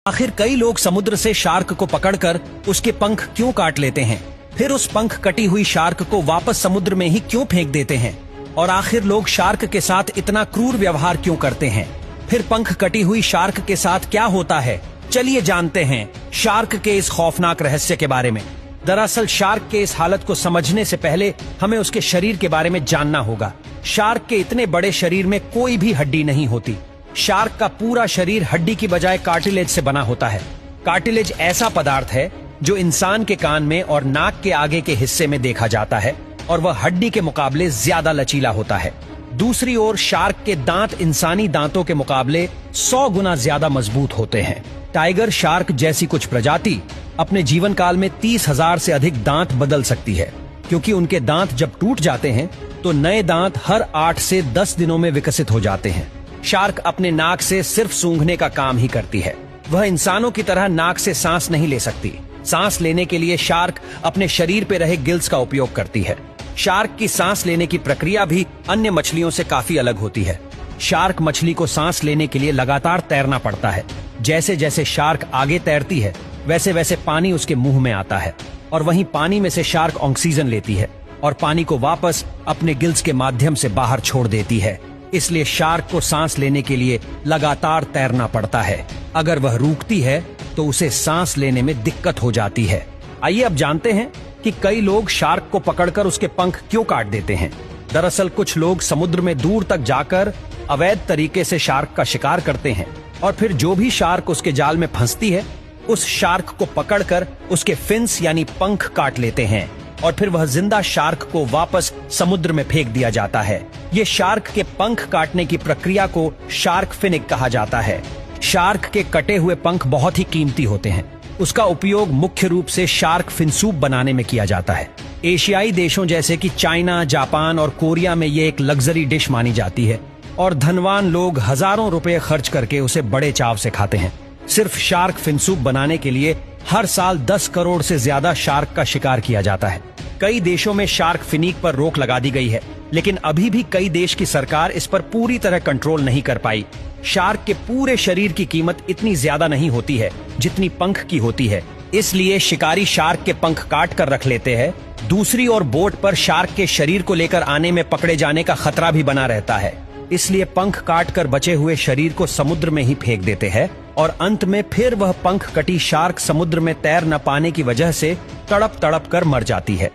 आखिर कई लोग समुद्र से शार्क को पकड़कर उसके पंख क्यों काट लेते हैं, फिर उस पंख कटी हुई शार्क को वापस समुद्र में ही क्यों फेंक देते हैं, और आखिर लोग शार्क के साथ इतना क्रूर व्यवहार क्यों करते हैं। फिर पंख कटी हुई शार्क के साथ क्या होता है, चलिए जानते हैं शार्क के इस खौफनाक रहस्य के बारे में। दरअसल शार्क के इस हालत को समझने से पहले हमें उसके शरीर के बारे में जानना होगा। शार्क के इतने बड़े शरीर में कोई भी हड्डी नहीं होती। शार्क का पूरा शरीर हड्डी की बजाय कार्टिलेज से बना होता है। कार्टिलेज ऐसा पदार्थ है जो इंसान के कान में और नाक के आगे के हिस्से में देखा जाता है और वह हड्डी के मुकाबले ज्यादा लचीला होता है। दूसरी ओर शार्क के दांत इंसानी दांतों के मुकाबले 100 गुना ज्यादा मजबूत होते हैं। टाइगर शार्क जैसी कुछ प्रजाति अपने जीवन काल में 30,000 से अधिक दांत बदल सकती है, क्योंकि उनके दांत जब टूट जाते हैं तो नए दांत हर 8 से 10 दिनों में विकसित हो जाते हैं। शार्क अपने नाक से सिर्फ सूंघने का काम ही करती है। वह इंसानों की तरह नाक से सांस नहीं ले सकती। सांस लेने के लिए शार्क अपने शरीर पे रहे गिल्स का उपयोग करती है। शार्क की सांस लेने की प्रक्रिया भी अन्य मछलियों से काफी अलग होती है। शार्क मछली को सांस लेने के लिए लगातार तैरना पड़ता है। जैसे जैसे शार्क आगे तैरती है वैसे वैसे पानी उसके मुंह में आता है, और वहीं पानी में से शार्क ऑक्सीजन लेती है और पानी को वापस अपने गिल्स के माध्यम से बाहर छोड़ देती है। इसलिए शार्क को सांस लेने के लिए लगातार तैरना पड़ता है। अगर वह रुकती है तो उसे सांस लेने में दिक्कत हो जाती है। आइए अब जानते हैं कि कई लोग शार्क को पकड़कर उसके पंख क्यों काट देते हैं। दरअसल कुछ लोग समुद्र में दूर तक जाकर अवैध तरीके से शार्क का शिकार करते हैं, और फिर जो भी शार्क उसके जाल में फंसती है उस शार्क को पकड़कर उसके फिन्स यानी पंख काट लेते हैं, और फिर वह जिंदा शार्क को वापस समुद्र में फेंक दिया जाता है। ये शार्क के पंख काटने की प्रक्रिया को शार्क फिनिक कहा जाता है। शार्क के कटे हुए पंख बहुत ही कीमती होते हैं। उसका उपयोग मुख्य रूप से शार्क फिन सूप बनाने में किया जाता है। एशियाई देशों जैसे कि चाइना, जापान और कोरिया में ये एक लग्जरी डिश मानी जाती है, और धनवान लोग हजारों रुपए खर्च करके उसे बड़े चाव से खाते हैं। सिर्फ शार्क फिन सूप बनाने के लिए हर साल 10 करोड़ से ज्यादा शार्क का शिकार किया जाता है। कई देशों में शार्क फिनीक पर रोक लगा दी गई है, लेकिन अभी भी कई देश की सरकार इस पर पूरी तरह कंट्रोल नहीं कर पाई। शार्क के पूरे शरीर की कीमत इतनी ज्यादा नहीं होती है जितनी पंख की होती है, इसलिए शिकारी शार्क के पंख काट कर रख लेते हैं। दूसरी ओर बोट पर शार्क के शरीर को लेकर आने में पकड़े जाने का खतरा भी बना रहता है, इसलिए पंख काट कर बचे हुए शरीर को समुद्र में ही फेंक देते हैं, और अंत में फिर वह पंख कटी शार्क समुद्र में तैर न पाने की वजह से तड़प तड़प कर मर जाती है।